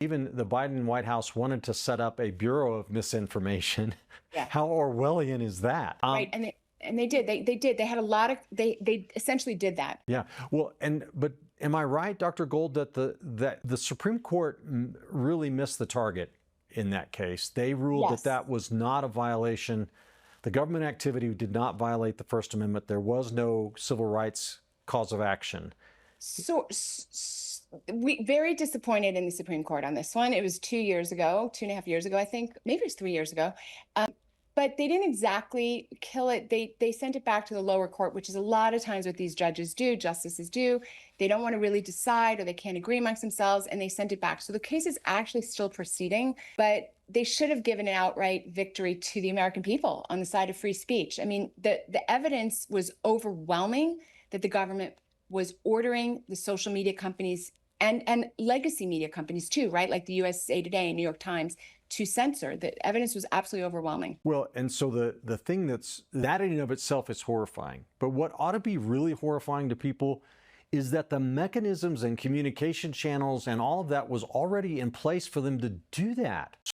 Even the Biden White House wanted to set up a Bureau of Misinformation. Yeah. How Orwellian is that? Right. And they did. They did. They had a lot of. They essentially did that. Yeah. Well, but am I right, Dr. Gold, that the Supreme Court really missed the target in that case? They ruled Yes. that was not a violation. The government activity did not violate the First Amendment. There was no civil rights cause of action. So we very disappointed in the Supreme Court on this one. It was 2 years ago, 2.5 years ago, I think. Maybe it was 3 years ago. But they didn't exactly kill it. They sent it back to the lower court, which is a lot of times what these judges do, justices do. They don't want to really decide, or they can't agree amongst themselves, and they sent it back. So the case is actually still proceeding, but they should have given an outright victory to the American people on the side of free speech. I mean, the evidence was overwhelming that the government was ordering the social media companies and legacy media companies too, right? Like the USA Today and New York Times, to censor. The evidence was absolutely overwhelming. Well, and so the thing that in and of itself is horrifying. But what ought to be really horrifying to people is that the mechanisms and communication channels and all of that was already in place for them to do that.